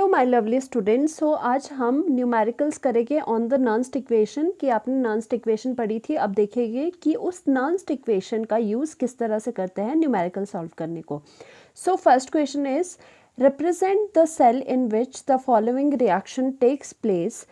Hello my lovely students. So आज हम numericals करेंगे ऑन द नॉन्स्ट इक्वेशन कि आपने नॉन्स्ट इक्वेशन पढ़ी थी। अब देखेंगे कि उस नॉन्स्ट इक्वेशन का यूज़ किस तरह से करते हैं न्यूमेरिकल सॉल्व करने को। So first question is represent the cell in which the following reaction takes place.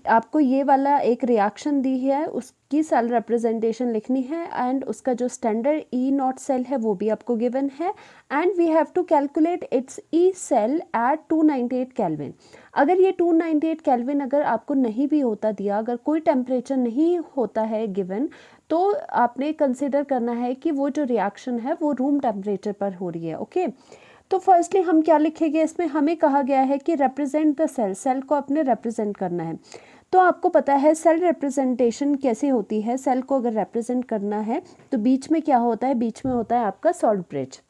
आपको ये वाला एक रिएक्शन दी है, उसकी सेल रिप्रेजेंटेशन लिखनी है एंड उसका जो स्टैंडर्ड ई नॉट सेल है वो भी आपको गिवन है and we have to calculate its E cell at 298 Kelvin. अगर ये 298 केल्विन अगर आपको नहीं भी होता दिया, अगर कोई टेम्परेचर नहीं होता है गिवन, तो आपने कंसिडर करना है कि वो जो रिएक्शन है वो रूम टेम्परेचर पर हो रही है। ओके तो फर्स्टली हम क्या लिखेंगे, इसमें हमें कहा गया है कि रिप्रेजेंट द सेल, सेल को अपने रिप्रेजेंट करना है। तो आपको पता है सेल रिप्रेजेंटेशन कैसे होती है। सेल को अगर रिप्रेजेंट करना है तो बीच में क्या होता है, बीच में होता है आपका सॉल्ट ब्रिज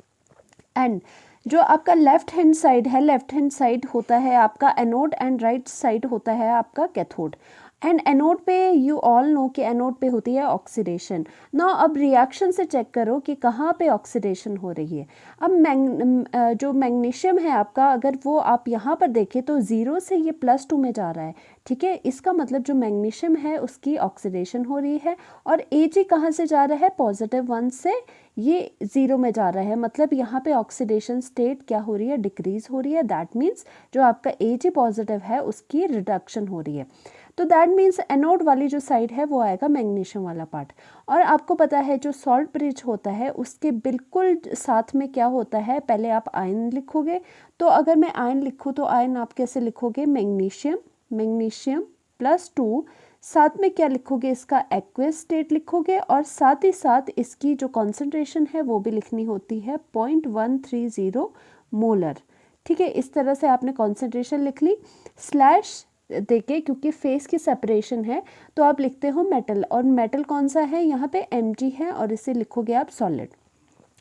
एंड जो आपका लेफ्ट हैंड साइड है, लेफ्ट हैंड साइड होता है आपका एनोड एंड राइट साइड होता है आपका कैथोड। एंड एनोड पे यू ऑल नो कि एनोड पे होती है ऑक्सीडेशन। ना अब रिएक्शन से चेक करो कि कहाँ पे ऑक्सीडेशन हो रही है। अब जो मैग्नीशियम है आपका, अगर वो आप यहाँ पर देखें तो 0 से ये +2 में जा रहा है। ठीक है, इसका मतलब जो मैग्नीशियम है उसकी ऑक्सीडेशन हो रही है और Ag कहाँ से जा रहा है, +1 से ये 0 में जा रहा है। मतलब यहाँ पे ऑक्सीडेशन स्टेट क्या हो रही है, डिक्रीज हो रही है। दैट मीन्स जो आपका Ag पॉजिटिव है उसकी रिडक्शन हो रही है। तो दैट मीन्स एनोड वाली जो साइड है वो आएगा मैग्नीशियम वाला पार्ट। और आपको पता है जो सॉल्ट ब्रिज होता है उसके बिल्कुल साथ में क्या होता है, पहले आप आयन लिखोगे। तो अगर मैं आयन लिखूँ तो आयन आप कैसे लिखोगे, मैग्नीशियम, मैग्नीशियम +2, साथ में क्या लिखोगे, इसका एक्वस स्टेट लिखोगे और साथ ही साथ इसकी जो कॉन्सेंट्रेशन है वो भी लिखनी होती है 0.130 मोलर। ठीक है, इस तरह से आपने कॉन्सेंट्रेशन लिख ली। स्लैश देके क्योंकि फेस की सेपरेशन है तो आप लिखते हो मेटल, और मेटल कौन सा है, यहाँ पे Mg है और इसे लिखोगे आप solid.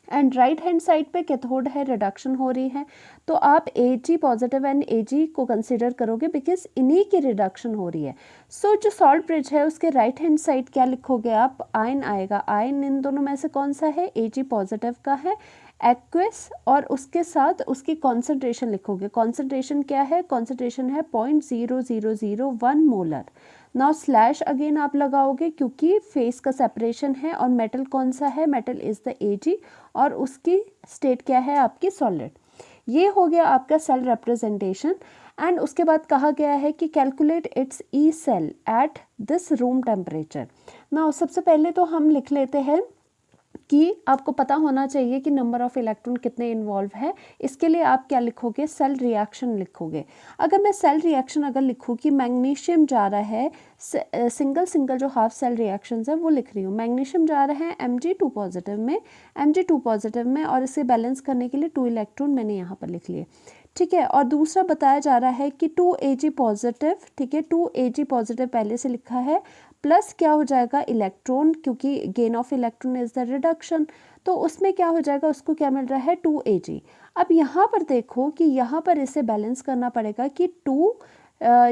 And right hand side पे कैथोड है, रिडक्शन हो रही है तो आप Ag पॉजिटिव एंड Ag को कंसिडर करोगे बिकॉज इन्हीं की रिडक्शन हो रही है। सो जो सॉल्ट ब्रिज है उसके राइट हैंड साइड क्या लिखोगे आप, आयन आएगा। आयन इन दोनों में से कौन सा है, Ag पॉजिटिव का है, एक्वस, और उसके साथ उसकी कॉन्सेंट्रेशन लिखोगे। कॉन्सेंट्रेशन क्या है, कॉन्सेंट्रेशन है 0.0001 मोलर। नाउ स्लैश अगेन आप लगाओगे क्योंकि फेस का सेपरेशन है और मेटल कौन सा है, मेटल इज द Ag और उसकी स्टेट क्या है आपकी सॉलिड। ये हो गया आपका सेल रिप्रेजेंटेशन। एंड उसके बाद कहा गया है कि calculate its E cell at this room temperature. Now सबसे पहले तो हम लिख लेते हैं कि आपको पता होना चाहिए कि नंबर ऑफ इलेक्ट्रॉन कितने इन्वॉल्व है। इसके लिए आप क्या लिखोगे, सेल रिएक्शन लिखोगे। अगर मैं सेल रिएक्शन अगर लिखूँ कि मैग्नीशियम जा रहा है, सिंगल सिंगल जो हाफ सेल रिएक्शंस है वो लिख रही हूँ। मैग्नीशियम जा रहा है Mg2 पॉजिटिव में, Mg2 पॉजिटिव में, और इसे बैलेंस करने के लिए 2 इलेक्ट्रॉन मैंने यहाँ पर लिख लिए। ठीक है, और दूसरा बताया जा रहा है कि 2Ag पॉजिटिव, ठीक है 2Ag पॉजिटिव पहले से लिखा है, प्लस क्या हो जाएगा इलेक्ट्रॉन, क्योंकि gain of electron is the reduction, तो उसमें क्या हो जाएगा, उसको क्या मिल रहा है 2Ag। अब यहाँ पर देखो कि यहाँ पर इसे बैलेंस करना पड़ेगा कि 2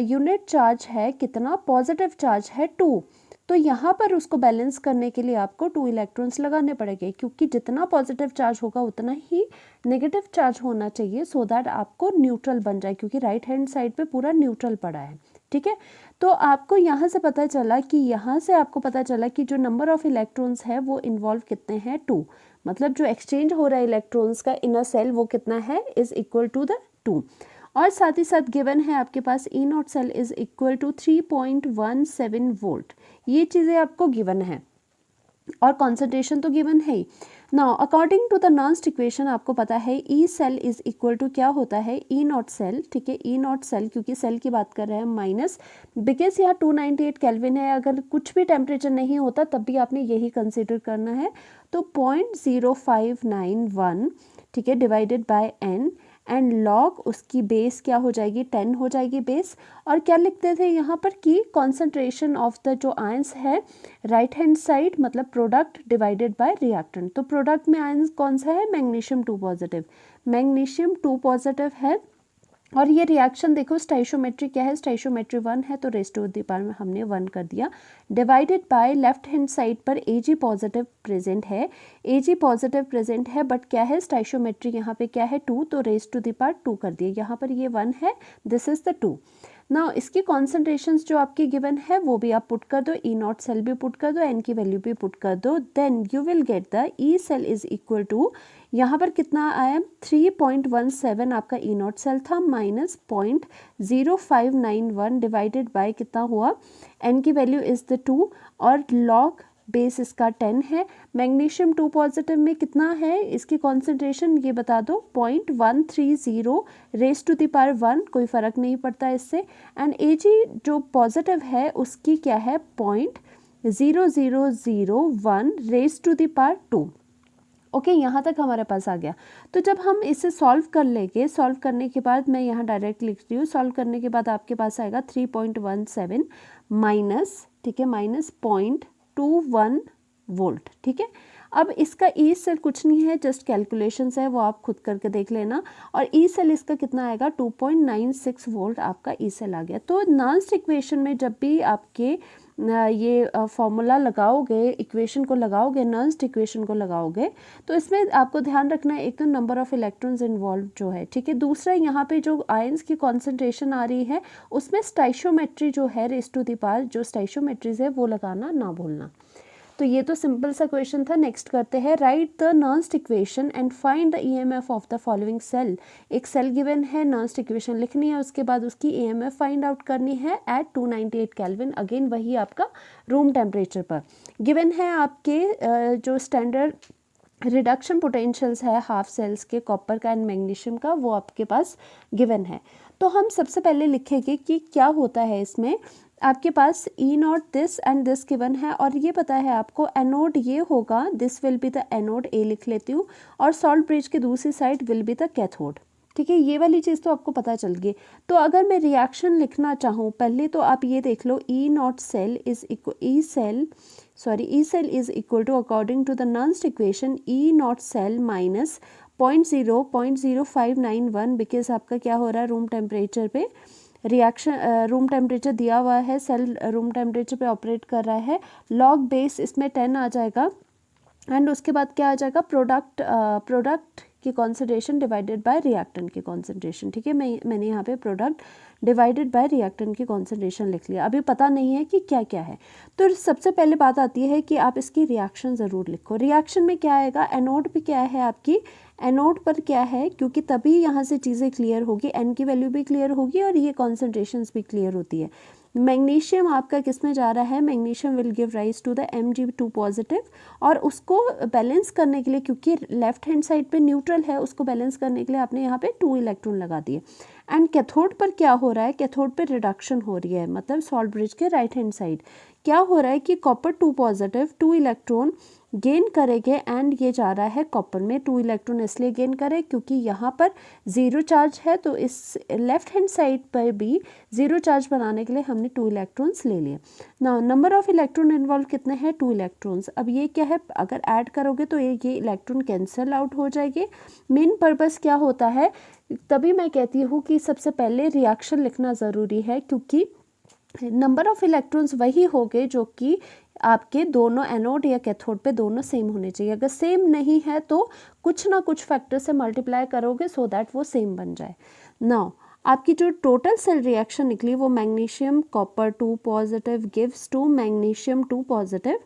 यूनिट चार्ज है, कितना पॉजिटिव चार्ज है 2, तो यहाँ पर उसको बैलेंस करने के लिए आपको 2 इलेक्ट्रॉन्स लगाने पड़ेंगे क्योंकि जितना पॉजिटिव चार्ज होगा उतना ही नेगेटिव चार्ज होना चाहिए सो दैट आपको न्यूट्रल बन जाए, क्योंकि राइट हैंड साइड पे पूरा न्यूट्रल पड़ा है। ठीक है, तो आपको यहाँ से पता चला कि यहाँ से आपको पता चला कि जो नंबर ऑफ इलेक्ट्रॉन्स है वो इन्वॉल्व कितने हैं, 2। मतलब जो एक्सचेंज हो रहा है इलेक्ट्रॉन्स का इन अ सेल वो कितना है, इज इक्वल टू द 2। और साथ ही साथ गिवन है आपके पास E not cell is equal to 3.17 volt. ये चीज़ें आपको गिवन है और कॉन्सेंट्रेशन तो गिवन है ही। Now according to the Nernst equation आपको पता है E cell is equal to क्या होता है, ई नॉट सेल। ठीक है, ई नॉट सेल, क्योंकि सेल की बात कर रहे हैं माइनस, बिकॉज यहाँ 298 केल्विन है, अगर कुछ भी टेम्परेचर नहीं होता तब भी आपने यही कंसिडर करना है। तो 0.0591, ठीक है, divided by n and log उसकी बेस क्या हो जाएगी, 10 हो जाएगी बेस। और क्या लिखते थे यहाँ पर कि कॉन्सेंट्रेशन ऑफ द जो आयंस है राइट हैंड साइड, मतलब प्रोडक्ट डिवाइडेड बाय रिएक्टेंट। तो प्रोडक्ट में आयंस कौन सा है, मैग्नीशियम 2 पॉजिटिव, मैग्नीशियम 2 पॉजिटिव है और ये रिएक्शन देखो स्टाइशोमेट्री क्या है, स्टाइशोमेट्री 1 है तो रेज़ टू द पावर में हमने 1 कर दिया, divided by left hand side पर Ag पॉजिटिव प्रेजेंट है, Ag पॉजिटिव प्रेजेंट है बट क्या है स्टाइशोमेट्री यहाँ पे क्या है 2, तो रेज़ टू द पावर 2 कर दिया, यहाँ पर ये 1 है, दिस इज द 2। ना इसकी कॉन्सेंट्रेशंस जो आपकी गिवन है वो भी आप पुट कर दो, ई नॉट सेल भी पुट कर दो, एन की वैल्यू भी पुट कर दो, then you will get the E cell is equal to, यहाँ पर कितना आया 3.17 आपका ई नॉट सेल था माइनस 0.0591 डिवाइडेड बाय कितना हुआ, एन की वैल्यू इज द 2 और लॉग बेस इसका 10 है, मैग्नीशियम 2 पॉजिटिव में कितना है, इसकी कॉन्सेंट्रेशन ये बता दो 0.130 रेज टू द पावर 1, कोई फ़र्क नहीं पड़ता इससे, एंड Ag जो पॉजिटिव है उसकी क्या है 0.0001 raise to the power 2। Okay यहाँ तक हमारे पास आ गया। तो जब हम इसे सॉल्व कर लेंगे, सॉल्व करने के बाद मैं यहाँ डायरेक्ट लिख रही हूँ, सॉल्व करने के बाद आपके पास आएगा 3.17 माइनस, ठीक है, माइनस 0.21 वोल्ट, ठीक है। अब इसका ई सेल कुछ नहीं है, जस्ट कैलकुलेशंस है, वो आप खुद करके देख लेना, और ई सेल इसका कितना आएगा 2.96 वोल्ट आपका ई सेल आ गया। तो नॉन्स्ट इक्वेशन में जब भी आपके ये फॉर्मूला लगाओगे, इक्वेशन को लगाओगे, नॉन्स्ट इक्वेशन को लगाओगे, तो इसमें आपको ध्यान रखना है एक तो नंबर ऑफ इलेक्ट्रॉन्स इन्वॉल्व जो है, ठीक है, दूसरा यहाँ पे जो आयंस की कॉन्सेंट्रेशन आ रही है उसमें स्टाइशोमेट्री जो है रेज़ टू द पावर जो स्टाइशोमेट्रीज है वो लगाना ना भूलना। तो ये तो सिंपल सा क्वेश्चन था। नेक्स्ट करते हैं, write the Nernst equation and find the EMF of the following cell. एक सेल गिवन है, नॉन्स्ट इक्वेशन लिखनी है, उसके बाद उसकी ईएमएफ फाइंड आउट करनी है एट 298 केल्विन, अगेन वही आपका रूम टेम्परेचर पर। गिवन है आपके जो स्टैंडर्ड रिडक्शन पोटेंशियल्स है हाफ सेल्स के कॉपर का एंड मैग्नीशियम का, वो आपके पास गिवन है। तो हम सबसे पहले लिखेंगे कि क्या होता है इसमें। आपके पास E naught this and this given है और ये पता है आपको एनोड ये होगा, this will be the anode, A लिख लेती हूँ, और सॉल्ट ब्रिज की दूसरी side will be the cathode, ठीक है, ये वाली चीज़ तो आपको पता चल गई। तो अगर मैं रिएक्शन लिखना चाहूँ पहले तो आप ये देख लो, E not cell is E cell is equal to according to the Nernst equation E not cell minus 0.0591, because आपका क्या हो रहा है रूम टेम्परेचर पे रिएक्शन, रूम टेम्परेचर दिया हुआ है, सेल रूम टेम्परेचर पे ऑपरेट कर रहा है, लॉग बेस इसमें 10 आ जाएगा, एंड उसके बाद क्या आ जाएगा प्रोडक्ट की कॉन्सेंट्रेशन डिवाइडेड बाय रिएक्टेंट की कॉन्सेंट्रेशन, ठीक है, मैंने यहाँ पे प्रोडक्ट डिवाइडेड बाय रिएक्टेंट की कॉन्सेंट्रेशन लिख लिया। अभी पता नहीं है कि क्या क्या है, तो सबसे पहले बात आती है कि आप इसकी रिएक्शन ज़रूर लिखो। रिएक्शन में क्या आएगा, एनोड पे क्या है आपकी, एनोड पर क्या है, क्योंकि तभी यहाँ से चीज़ें क्लियर होगी, एन की वैल्यू भी क्लियर होगी और ये कॉन्सेंट्रेशंस भी क्लियर होती है। मैग्नीशियम आपका किस में जा रहा है, magnesium will give rise to the Mg2 positive, और उसको बैलेंस करने के लिए, क्योंकि लेफ्ट हैंड साइड पे न्यूट्रल है, उसको बैलेंस करने के लिए आपने यहाँ पे 2 इलेक्ट्रॉन लगा दिए। एंड कैथोड पर क्या हो रहा है, कैथोड पे रिडक्शन हो रही है, मतलब सॉल्ट ब्रिज के राइट हैंड साइड क्या हो रहा है कि कॉपर 2 पॉजिटिव 2 इलेक्ट्रॉन गेन करेंगे, एंड ये जा रहा है कॉपर में 2 इलेक्ट्रॉन इसलिए गेन करे क्योंकि यहाँ पर ज़ीरो चार्ज है, तो इस लेफ्ट हैंड साइड पर भी ज़ीरो चार्ज बनाने के लिए हमने 2 इलेक्ट्रॉन्स ले लिए। ना नंबर ऑफ इलेक्ट्रॉन इन्वॉल्व कितने हैं, 2 इलेक्ट्रॉन्स। अब ये क्या है, अगर ऐड करोगे तो ये इलेक्ट्रॉन कैंसिल आउट हो जाएंगे। मेन पर्पस क्या होता है, तभी मैं कहती हूँ कि सबसे पहले रिएक्शन लिखना ज़रूरी है, क्योंकि नंबर ऑफ इलेक्ट्रॉन्स वही होंगे जो कि आपके दोनों एनोड या कैथोड पे दोनों सेम होने चाहिए। अगर सेम नहीं है तो कुछ ना कुछ फैक्टर से मल्टीप्लाई करोगे सो दैट वो सेम बन जाए। नाउ आपकी जो टोटल सेल रिएक्शन निकली वो magnesium copper 2 positive gives to magnesium 2 positive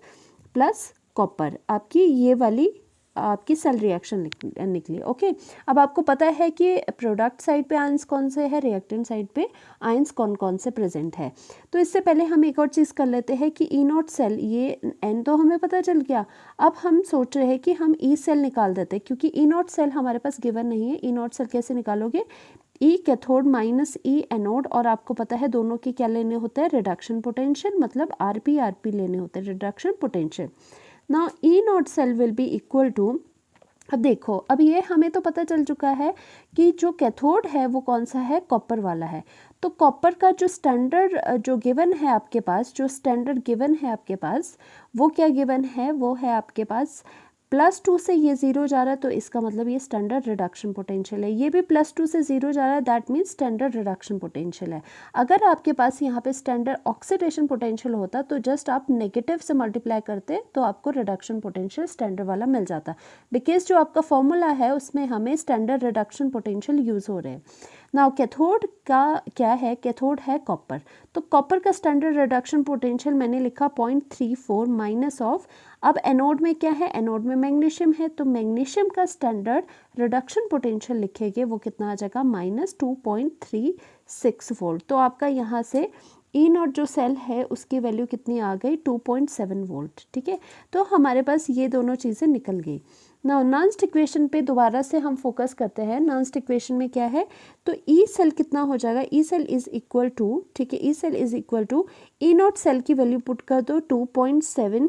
plus copper, आपकी ये वाली आपकी सेल रिएक्शन निकली। ओके, अब आपको पता है कि प्रोडक्ट साइड पे आयंस कौन से है, रिएक्टेंट साइड पे आयंस कौन कौन से प्रेजेंट है। तो इससे पहले हम एक और चीज़ कर लेते हैं कि ई नॉट सेल, ये एन तो हमें पता चल गया, अब हम सोच रहे हैं कि हम ई सेल निकाल देते हैं, क्योंकि ई नॉट सेल हमारे पास गिवन नहीं है। ई नॉट सेल कैसे निकालोगे, ई कैथोड माइनस ई एनोड, और आपको पता है दोनों के क्या लेने होते हैं, रिडक्शन पोटेंशियल, मतलब आरपी लेने होते हैं, reduction potential. Now E not cell will be equal to, अब देखो, अब ये हमें तो पता चल चुका है कि जो कैथोड है वो कौन सा है, कॉपर वाला है। तो कॉपर का जो स्टैंडर्ड जो गिवन है आपके पास, जो स्टैंडर्ड गिवन है आपके पास, वो क्या गिवन है, वो है आपके पास +2 से ये 0 जा रहा है तो इसका मतलब ये स्टैंडर्ड रिडक्शन पोटेंशियल है। ये भी +2 से 0 जा रहा है, that means standard reduction potential है। अगर आपके पास यहाँ पे स्टैंडर्ड ऑक्सीडेशन पोटेंशियल होता तो जस्ट आप नेगेटिव से मल्टीप्लाई करते तो आपको रिडक्शन पोटेंशियल स्टैंडर्ड वाला मिल जाता, बिकॉज जो आपका फॉर्मूला है उसमें हमें स्टैंडर्ड रिडक्शन पोटेंशियल यूज़ हो रहे हैं। नाउ कैथोड का क्या है, कैथोड है कॉपर, तो कॉपर का स्टैंडर्ड रिडक्शन पोटेंशियल मैंने लिखा 0.34 माइनस ऑफ, अब एनोड में क्या है, एनोड में मैग्नीशियम है, तो मैग्नीशियम का स्टैंडर्ड रिडक्शन पोटेंशियल लिखेंगे वो कितना आ जाएगा -2.36 वोल्ट। तो आपका यहाँ से ई नॉट जो सेल है उसकी वैल्यू कितनी आ गई 2.7 वोल्ट। ठीक है, तो हमारे पास ये दोनों चीज़ें निकल गई। ना नॉन्स्ट इक्वेशन पे दोबारा से हम फोकस करते हैं। नॉन्स्ट इक्वेशन में क्या है, तो ई सेल कितना हो जाएगा, E cell is equal to, ठीक है, E cell is equal to E not cell की वैल्यू पुट कर दो 2.7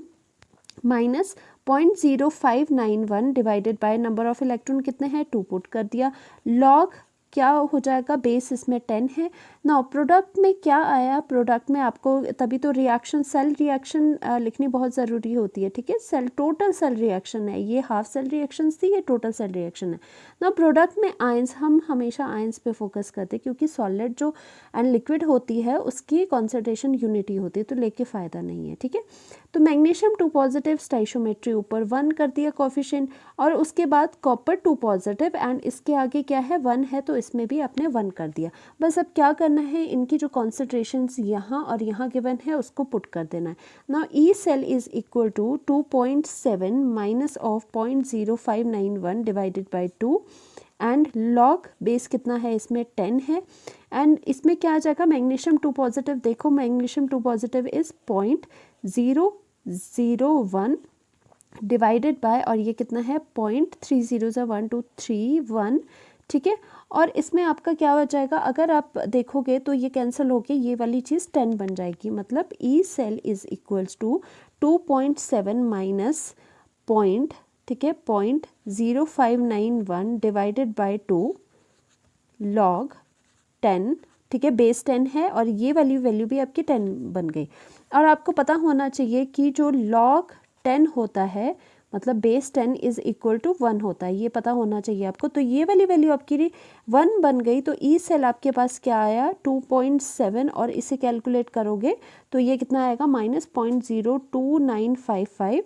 minus 0.0591 divided by number of electron कितने हैं 2 पुट कर दिया, लॉग क्या हो जाएगा, बेस इसमें 10 है। ना प्रोडक्ट में क्या आया, प्रोडक्ट में आपको तभी तो रिएक्शन सेल रिएक्शन लिखनी बहुत ज़रूरी होती है। ठीक है, सेल टोटल सेल रिएक्शन है, ये हाफ सेल रिएक्शन थी, ये टोटल सेल रिएक्शन है। ना प्रोडक्ट में आयंस, हम हमेशा आयंस पे फोकस करते हैं क्योंकि सॉलिड जो एंड लिक्विड होती है उसकी कॉन्सेंट्रेशन यूनिटी होती है, तो लेके फ़ायदा नहीं है। ठीक है, तो मैग्नीशियम 2 पॉजिटिव, स्टाइशोमेट्री ऊपर 1 कर दिया कोफिशिएंट, और उसके बाद कॉपर 2 पॉजिटिव एंड इसके आगे क्या है 1 है, तो इसमें भी आपने 1 कर दिया। बस अब क्या करना है, इनकी जो कॉन्सेंट्रेशंस यहाँ और यहाँ गिवन है उसको पुट कर देना है। Now E cell is equal to 2.7 minus of 0.0591 divided by 2 and log base कितना है इसमें 10 है, एंड इसमें क्या आ जाएगा मैग्नीशियम 2 पॉजिटिव, देखो magnesium 2 positive is 0.001 divided by, और ये कितना है 0.300123 ठीक है, और इसमें आपका क्या हो जाएगा, अगर आप देखोगे तो ये कैंसिल होके ये वाली चीज़ 10 बन जाएगी, मतलब E cell is equals to 2.7 minus point, ठीक है 0.0591 डिवाइडेड बाय 2 लॉग 10, ठीक है, बेस 10 है और ये वाली वैल्यू भी आपकी 10 बन गई। और आपको पता होना चाहिए कि जो लॉग 10 होता है मतलब बेस 10 इज इक्वल टू 1 होता है, ये पता होना चाहिए आपको। तो ये वाली वैल्यू आपकी 1 बन गई, तो ई सेल आपके पास क्या आया 2.7, और इसे कैलकुलेट करोगे तो ये कितना आएगा -0.02955,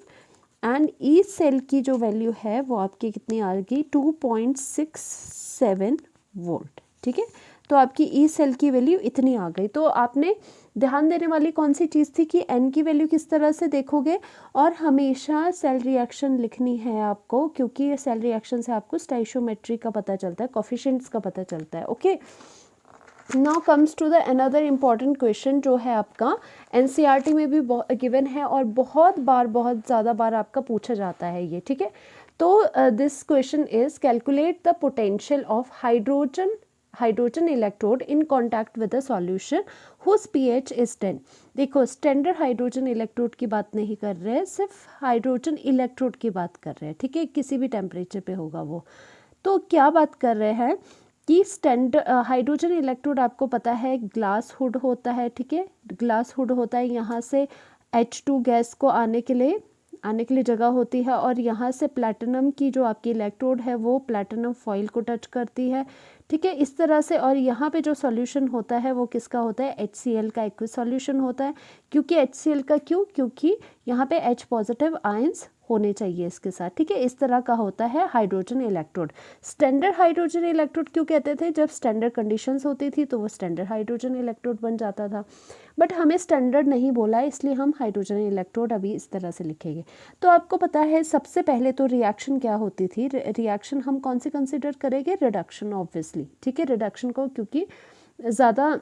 एंड ई सेल की जो वैल्यू है वो आपकी कितनी आ गई 2.67 वोल्ट। ठीक है, तो आपकी ई सेल की वैल्यू इतनी आ गई। तो आपने ध्यान देने वाली कौन सी चीज़ थी कि एन की वैल्यू किस तरह से देखोगे, और हमेशा सेल रिएक्शन लिखनी है आपको, क्योंकि सेल रिएक्शन से आपको स्टाइशोमेट्री का पता चलता है, कोफिशिएंट्स का पता चलता है। Okay, now comes to the another important question जो है आपका एनसीईआरटी में भी गिवन है और बहुत ज़्यादा बार आपका पूछा जाता है ये। ठीक है, तो this question is calculate the potential of hydrogen electrode in contact with the solution whose pH is 10। देखो स्टैंडर्ड हाइड्रोजन इलेक्ट्रोड की बात नहीं कर रहे हैं, सिर्फ हाइड्रोजन इलेक्ट्रोड की बात कर रहे हैं। ठीक है, किसी भी टेम्परेचर पे होगा वो। तो क्या बात कर रहे हैं कि स्टैंडर्ड हाइड्रोजन इलेक्ट्रोड आपको पता है ग्लास हुड होता है। ठीक है, ग्लास हुड होता है, यहाँ से H2 गैस को आने के लिए जगह होती है, और यहाँ से प्लैटिनम की जो आपकी इलेक्ट्रोड है वो प्लैटिनम फॉइल को टच करती है। ठीक है, इस तरह से, और यहाँ पे जो सॉल्यूशन होता है वो किसका होता है HCl का एक्विस सॉल्यूशन होता है। क्योंकि HCl का क्यों, क्योंकि यहाँ पे H पॉजिटिव आयंस होने चाहिए इसके साथ। ठीक है, इस तरह का होता है hydrogen electrode. Standard hydrogen electrode क्यों कहते थे, जब स्टैंडर्ड कंडीशंस होती थी तो वो स्टैंडर्ड हाइड्रोजन इलेक्ट्रोड बन जाता था, बट हमें स्टैंडर्ड नहीं बोला है इसलिए हम हाइड्रोजन इलेक्ट्रोड अभी इस तरह से लिखेंगे। तो आपको पता है सबसे पहले तो रिएक्शन क्या होती थी, रिएक्शन हम कौन सी कंसिडर करेंगे, रिडक्शन ऑब्वियसली। ठीक है, रिडक्शन को क्योंकि ज़्यादा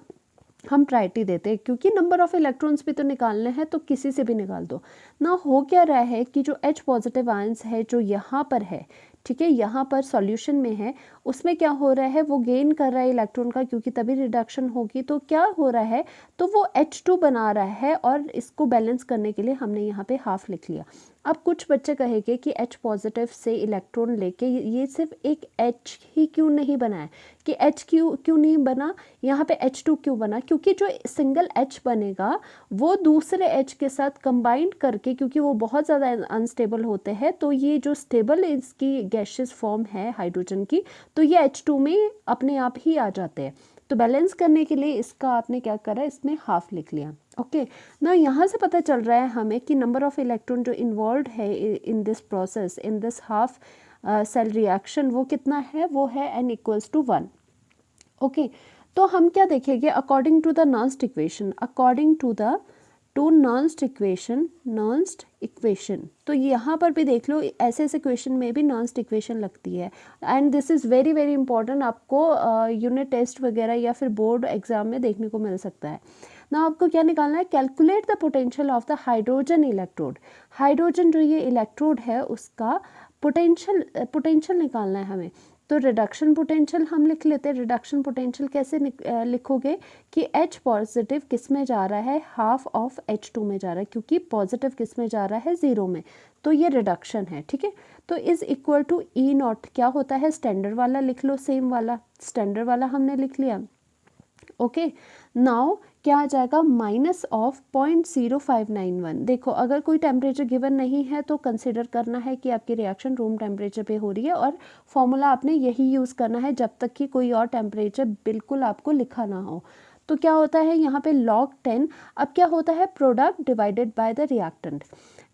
हम प्रायोरिटी देते हैं, क्योंकि नंबर ऑफ इलेक्ट्रॉन्स भी तो निकालने हैं, तो किसी से भी निकाल दो ना। हो क्या रहा है कि जो H पॉजिटिव आयंस है जो यहाँ पर है, ठीक है, यहाँ पर सॉल्यूशन में है, उसमें क्या हो रहा है वो गेन कर रहा है इलेक्ट्रॉन का, क्योंकि तभी रिडक्शन होगी। तो क्या हो रहा है, तो वो H2 बना रहा है, और इसको बैलेंस करने के लिए हमने यहाँ पे हाफ लिख लिया। अब कुछ बच्चे कहेंगे कि H पॉजिटिव से इलेक्ट्रॉन लेके ये सिर्फ एक H ही क्यों नहीं बना है, कि H क्यों नहीं बना, यहाँ पे H2 क्यों बना, क्योंकि जो सिंगल H बनेगा वो दूसरे H के साथ कंबाइंड करके, क्योंकि वो बहुत ज़्यादा अनस्टेबल होते हैं, तो ये जो स्टेबल इसकी गैशियस फॉर्म है हाइड्रोजन की, तो ये H2 में अपने आप ही आ जाते हैं। तो बैलेंस करने के लिए इसका आपने क्या करा, इसमें हाफ लिख लिया। ओके ना, यहाँ से पता चल रहा है हमें कि नंबर ऑफ इलेक्ट्रॉन जो इन्वॉल्व है in this process, in this half cell reaction, वो कितना है, वो है n = 1। ओके, तो हम क्या देखेंगे, according to the Nernst equation, according to the Nernst equation, तो यहाँ पर भी देख लो, ऐसे ऐसे क्वेश्चन में भी नॉन्स्ट इक्वेशन लगती है, and this is very very important, आपको यूनिट टेस्ट वगैरह या फिर बोर्ड एग्जाम में देखने को मिल सकता है ना। आपको क्या निकालना है, calculate the potential of the hydrogen electrode, hydrogen जो ये इलेक्ट्रोड है उसका पोटेंशियल निकालना है हमें। तो रिडक्शन पोटेंशियल हम लिख लेते हैं। रिडक्शन पोटेंशियल कैसे लिखोगे कि H पॉजिटिव किस में जा रहा है, हाफ ऑफ H2 में जा रहा है, क्योंकि पॉजिटिव किस में जा रहा है, 0 में, तो ये रिडक्शन है, ठीक है। तो इज इक्वल टू E0 क्या होता है, स्टैंडर्ड वाला लिख लो, सेम वाला स्टैंडर्ड वाला हमने लिख लिया। ओके, नाउ क्या आ जाएगा, माइनस ऑफ 0.0591। देखो अगर कोई टेम्परेचर गिवन नहीं है तो कंसिडर करना है कि आपकी रिएक्शन रूम टेम्परेचर पे हो रही है, और फॉर्मूला आपने यही यूज़ करना है जब तक कि कोई और टेम्परेचर बिल्कुल आपको लिखा ना हो। तो क्या होता है यहाँ पे log 10, अब क्या होता है, product divided by the reactant.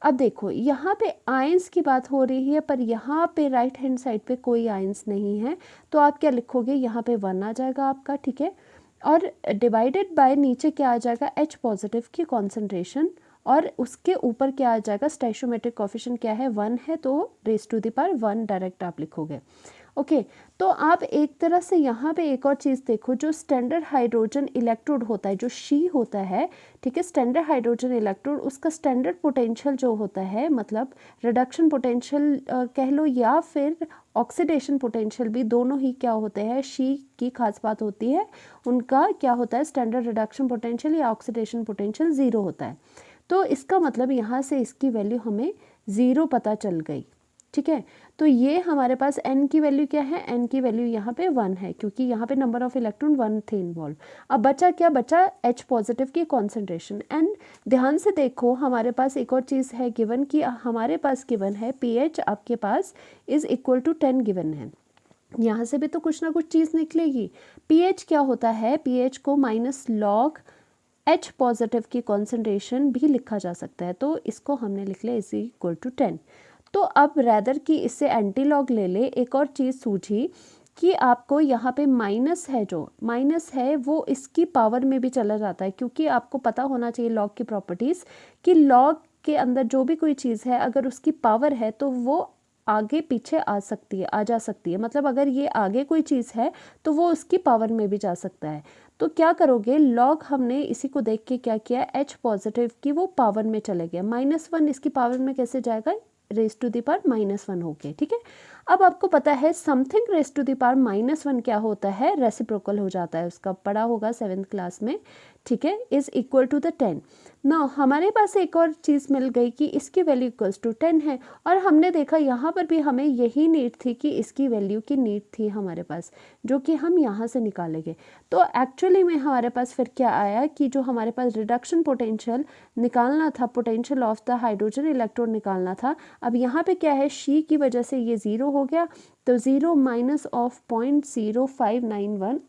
अब देखो यहाँ पे आयंस की बात हो रही है, पर यहाँ पे राइट हैंड साइड पे कोई आयंस नहीं है, तो आप क्या लिखोगे, यहाँ पे 1 आ जाएगा आपका, ठीक है, और डिवाइडेड बाय नीचे क्या आ जाएगा, H पॉजिटिव की कॉन्सेंट्रेशन, और उसके ऊपर क्या आ जाएगा, स्टोइचियोमेट्रिक कोफिशिएंट क्या है, 1 है, तो raise to the power 1 direct आप लिखोगे। ओके, तो आप एक तरह से यहाँ पे एक और चीज़ देखो, जो स्टैंडर्ड हाइड्रोजन इलेक्ट्रोड होता है, जो शी होता है, ठीक है, स्टैंडर्ड हाइड्रोजन इलेक्ट्रोड, उसका स्टैंडर्ड पोटेंशियल जो होता है, मतलब रिडक्शन पोटेंशियल कह लो या फिर ऑक्सीडेशन पोटेंशियल भी, दोनों ही क्या होते हैं, शी की खास बात होती है, उनका क्या होता है, स्टैंडर्ड रिडक्शन पोटेंशियल या ऑक्सीडेशन पोटेंशियल 0 होता है। तो इसका मतलब यहाँ से इसकी वैल्यू हमें 0 पता चल गई, ठीक है। तो ये हमारे पास n की वैल्यू क्या है, n की वैल्यू यहाँ पे 1 है, क्योंकि यहाँ पे नंबर ऑफ इलेक्ट्रॉन 1 थे इन्वॉल्व। अब बचा क्या, बचा H पॉजिटिव की कॉन्सेंट्रेशन। एंड ध्यान से देखो हमारे पास एक और चीज़ है गिवन, कि हमारे पास गिवन है pH आपके पास इज़ इक्वल टू 10 गिवन है। यहाँ से भी तो कुछ ना कुछ चीज़ निकलेगी। pH क्या होता है, pH को -log H पॉजिटिव की कॉन्सेंट्रेशन भी लिखा जा सकता है, तो इसको हमने लिख लिया इज इक्वल टू 10। तो अब रैदर कि इससे एंटी लॉग ले ले, एक और चीज़ सूझी कि आपको यहाँ पे माइनस है, जो माइनस है वो इसकी पावर में भी चला जाता है, क्योंकि आपको पता होना चाहिए लॉग की प्रॉपर्टीज़, कि लॉग के अंदर जो भी कोई चीज़ है अगर उसकी पावर है तो वो आगे पीछे आ सकती है, आ जा सकती है, मतलब अगर ये आगे कोई चीज़ है तो वो उसकी पावर में भी जा सकता है। तो क्या करोगे, लॉग हमने इसी को देख के क्या किया, H पॉजिटिव की वो पावर में चले गया, -1 इसकी पावर में कैसे जाएगा, रेज टू द पावर -1 हो गया, ठीक है। अब आपको पता है something raise to the power -1 क्या होता है, रेसिप्रोकल हो जाता है, उसका पढ़ा होगा 7th क्लास में, ठीक है, इज इक्वल टू द 10। ना हमारे पास एक और चीज़ मिल गई कि इसकी वैल्यू इक्वल्स टू 10 है, और हमने देखा यहाँ पर भी हमें यही नीड थी कि इसकी वैल्यू की नीड थी हमारे पास, जो कि हम यहाँ से निकालेंगे। तो एक्चुअली में हमारे पास फिर क्या आया कि जो हमारे पास रिडक्शन पोटेंशियल निकालना था, potential of the hydrogen electron निकालना था, अब यहाँ पे क्या है, शी की वजह से ये 0 हो गया, तो 0 माइनस ऑफ 0.0591,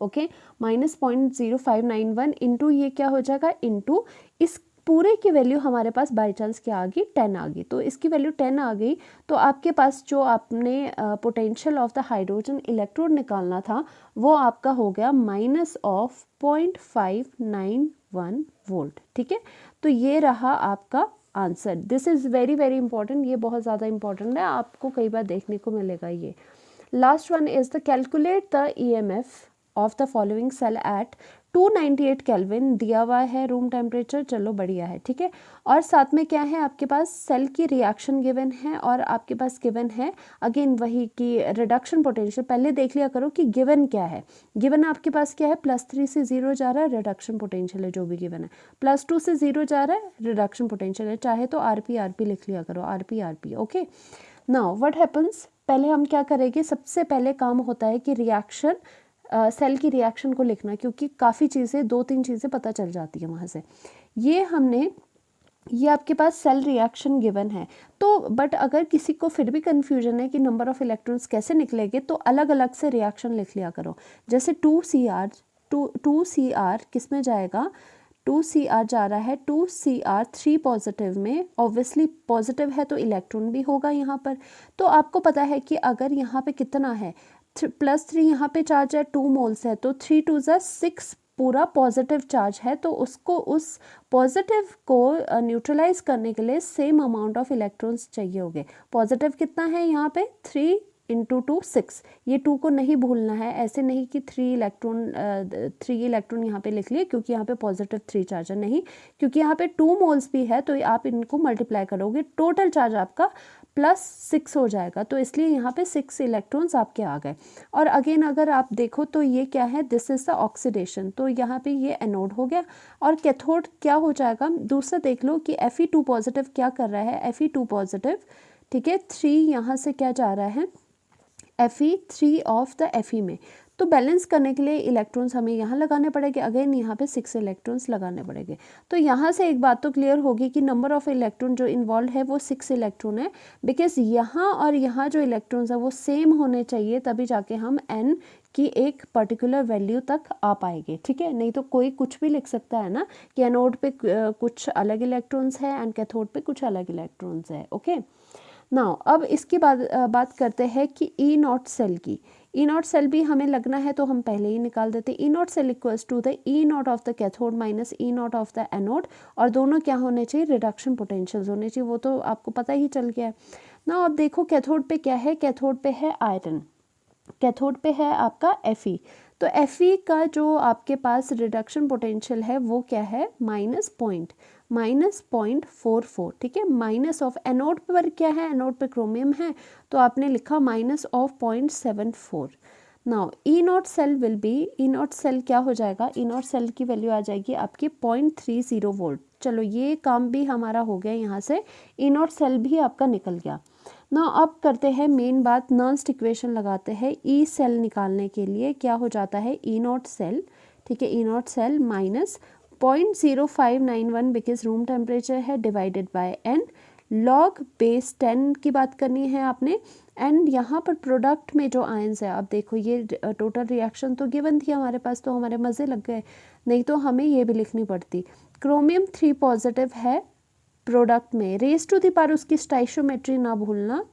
ओके, -0.0591 इंटू ये क्या हो जाएगा, इंटू इस पूरे की वैल्यू हमारे पास बाई चांस क्या आ गई, 10 आ गई, तो इसकी वैल्यू 10 आ गई। तो आपके पास जो आपने potential of the hydrogen electrode निकालना था वो आपका हो गया -591 वोल्ट, ठीक है। तो ये रहा आपका answer. This is very very important, ये बहुत ज़्यादा इंपॉर्टेंट है, आपको कई बार देखने को मिलेगा ये। Last one is the calculate the EMF of the following cell at 298 kelvin दिया हुआ है रूम टेम्परेचर, चलो बढ़िया है, ठीक है। और साथ में क्या है आपके पास, सेल की रिएक्शन गिवन है और आपके पास गिवन है अगेन वही कि रिडक्शन पोटेंशियल। पहले देख लिया करो कि गिवन क्या है। गिवन आपके पास क्या है, +3 से 0 जा रहा है, रिडक्शन पोटेंशियल है जो भी गिवन है। +2 से 0 जा रहा है, रिडक्शन पोटेंशियल है। चाहे तो आरपी लिख लिया करो, RP okay. Now what happens, पहले हम क्या करेंगे, सबसे पहले काम होता है कि रिएक्शन, सेल की रिएक्शन को लिखना, क्योंकि काफ़ी चीज़ें, 2-3 चीज़ें पता चल जाती है वहाँ से। ये आपके पास सेल रिएक्शन गिवन है। तो बट अगर किसी को फिर भी कन्फ्यूजन है कि नंबर ऑफ़ इलेक्ट्रॉन्स कैसे निकलेंगे, तो अलग अलग से रिएक्शन लिख लिया करो। जैसे 2Cr किस में जाएगा, 2Cr जा रहा है 2Cr 3 पॉजिटिव में, ऑब्वियसली पॉजिटिव है तो इलेक्ट्रॉन भी होगा यहाँ पर। तो आपको पता है कि अगर यहाँ पे कितना है, +3 यहाँ पे चार्ज है, 2 मोल्स है, तो 3 2 ज़ा 6 पूरा पॉजिटिव चार्ज है। तो उसको, उस पॉजिटिव को न्यूट्रलाइज करने के लिए सेम अमाउंट ऑफ इलेक्ट्रॉन्स चाहिए होंगे। पॉजिटिव कितना है यहाँ पे, 3 × 2 6, ये 2 को नहीं भूलना है। ऐसे नहीं कि 3 इलेक्ट्रॉन यहाँ पे लिख लिए क्योंकि यहाँ पे पॉजिटिव 3 चार्ज है, नहीं, क्योंकि यहाँ पे 2 मोल्स भी है, तो आप इनको मल्टीप्लाई करोगे, टोटल चार्ज आपका +6 हो जाएगा। तो इसलिए यहाँ पे 6 इलेक्ट्रॉन्स आपके आ गए। और अगेन अगर आप देखो तो ये क्या है, दिस इज़ द ऑक्सीडेशन, तो यहाँ पे ये एनोड हो गया। और कैथोड क्या हो जाएगा, दूसरा देख लो कि Fe2 पॉजिटिव क्या कर रहा है, Fe2 पॉजिटिव, ठीक है, 3 यहाँ से क्या जा रहा है, Fe3 ऑफ द Fe में। तो बैलेंस करने के लिए इलेक्ट्रॉन्स हमें यहाँ लगाने पड़ेंगे, अगेन यहाँ पे 6 इलेक्ट्रॉन्स लगाने पड़ेंगे। तो यहाँ से एक बात तो क्लियर होगी कि नंबर ऑफ इलेक्ट्रॉन जो इन्वॉल्व है वो 6 इलेक्ट्रॉन है, बिकॉज यहाँ और यहाँ जो इलेक्ट्रॉन्स है वो सेम होने चाहिए, तभी जाके हम n की एक पर्टिकुलर वैल्यू तक आ पाएंगे, ठीक है। नहीं तो कोई कुछ भी लिख सकता है ना कि एनोड पे कुछ अलग इलेक्ट्रॉन्स है एंड कैथोड पे कुछ अलग इलेक्ट्रॉन्स है, ओके। नाउ अब इसकी बात करते हैं कि E0 सेल की। E0 सेल भी हमें लगना है तो हम पहले ही निकाल देते हैं। E0 cell equals to the E0 of the cathode minus E0 of the anode, और दोनों क्या होने चाहिए, रिडक्शन पोटेंशियल्स होने चाहिए, वो तो आपको पता ही चल गया है ना। अब देखो कैथोड पे क्या है, कैथोड पे है आयरन, कैथोड पे है आपका Fe। तो Fe का जो आपके पास रिडक्शन पोटेंशियल है वो क्या है, -0.44, ठीक है। माइनस ऑफ एनोड पर क्या है, एनोड पे क्रोमियम है, तो आपने लिखा -0.74। Now E0 cell will be, E0 cell क्या हो जाएगा, E0 सेल की वैल्यू आ जाएगी आपकी 0.30 वोल्ट। चलो ये काम भी हमारा हो गया, यहाँ से E0 सेल भी आपका निकल गया ना। अब करते हैं मेन बात, नॉन्स्ट इक्वेशन लगाते हैं। ई सेल निकालने के लिए क्या हो जाता है, E0 सेल, ठीक है, E0 cell minus 0.0591 because room temperature है, divided by n, log base 10 की बात करनी है आपने। एंड यहाँ पर प्रोडक्ट में जो आयंस है, अब देखो ये टोटल रिएक्शन तो गिवन थी हमारे पास, तो हमारे मज़े लग गए, नहीं तो हमें ये भी लिखनी पड़ती। क्रोमियम 3 पॉजिटिव है प्रोडक्ट में, रेज टू द पावर उसकी स्टाइशियोमेट्री ना भूलना,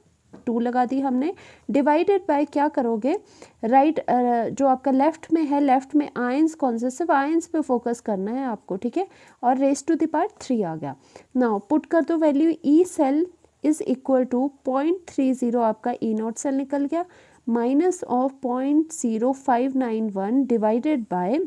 2 लगा दी हमने, डिवाइडेड बाय क्या करोगे, राइट जो आपका लेफ्ट में है, लेफ्ट में आयंस कौन से, सिर्फ आयंस पे फोकस करना है आपको, ठीक है। और रेज टू द पावर 3 आ गया। नाउ पुट कर दो value, E cell is equal to 0.30 आपका E0 सेल निकल गया, minus of 0.0591 divided by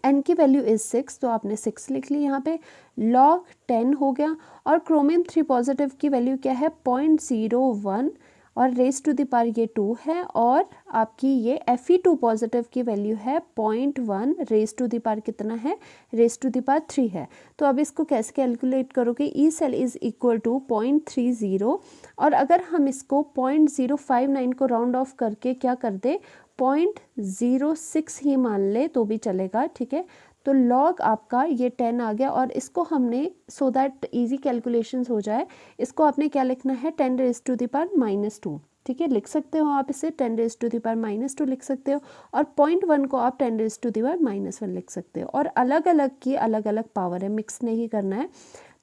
n की वैल्यू इज 6, तो आपने 6 लिख ली यहाँ पे, log 10 हो गया। और क्रोमियम 3 पॉजिटिव की वैल्यू क्या है, 0.01, और रेज टू द पावर ये 2 है, और आपकी ये Fe2 पॉजिटिव की वैल्यू है 0.1, रेज टू द पावर कितना है, रेज टू द पावर 3 है। तो अब इसको कैसे कैलकुलेट करोगे, E cell is equal to 0.30, और अगर हम इसको 0.059 को राउंड ऑफ करके क्या कर दे, 0.06 ही मान ले तो भी चलेगा, ठीक है। तो log आपका ये 10 आ गया, और इसको हमने सो दैट इजी कैलकुलेशंस हो जाए, इसको आपने क्या लिखना है, 10 रेज टू द पावर -2, ठीक है, लिख सकते हो आप इसे 10 रेज टू द पावर -2 लिख सकते हो, और 0.1 को आप 10 रेज टू द पावर -1 लिख सकते हो। और अलग अलग की अलग अलग पावर है, मिक्स नहीं करना है।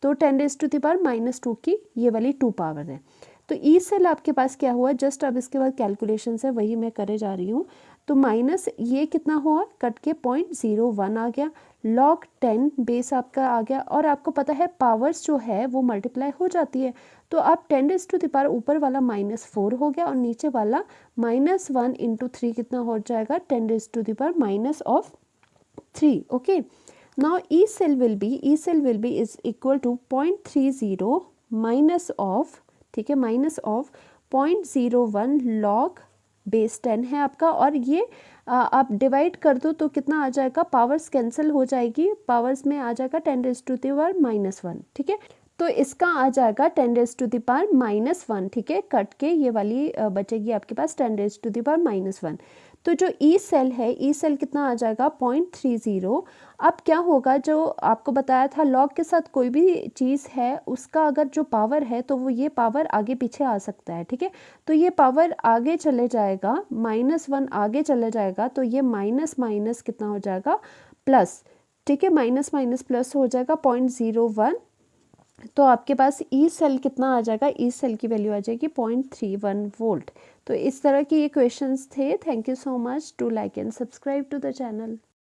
तो 10 रेज टू द पावर -2 की ये वाली 2 पावर है। तो ई सेल आपके पास क्या हुआ, जस्ट अब इसके बाद कैलकुलेशंस है वही मैं करे जा रही हूँ। तो माइनस ये कितना हुआ, कट के 0.01 आ गया, log 10 बेस आपका आ गया, और आपको पता है पावर्स जो है वो मल्टीप्लाई हो जाती है, तो आप 10 रेज टू द पावर ऊपर वाला -4 हो गया, और नीचे वाला -1 × 3 कितना हो जाएगा, 10 raise to the power 3. Okay, now E cell will be is equal to 0.30 minus of, ठीक है, माइनस ऑफ 0.01 log बेस 10 है आपका, और ये आप डिवाइड कर दो तो कितना आ जाएगा, पावर्स कैंसिल हो जाएगी, पावर्स में आ जाएगा 10⁻⁻1, ठीक है। तो इसका आ जाएगा 10⁻⁻1, ठीक है, कट के ये वाली बचेगी आपके पास 10⁻⁻1। तो जो ई सेल है, ई सेल कितना आ जाएगा 0.30। अब क्या होगा, जो आपको बताया था लॉग के साथ कोई भी चीज़ है उसका अगर जो पावर है तो वो ये पावर आगे पीछे आ सकता है, ठीक है। तो ये पावर आगे चले जाएगा, -1 आगे चले जाएगा, तो ये माइनस माइनस कितना हो जाएगा, प्लस, ठीक है, माइनस माइनस प्लस हो जाएगा 0.01। तो आपके पास ई सेल कितना आ जाएगा, ई सेल की वैल्यू आ जाएगी 0.31 वोल्ट। तो इस तरह के ये क्वेश्चंस थे। Thank you so much, to like and subscribe to the channel.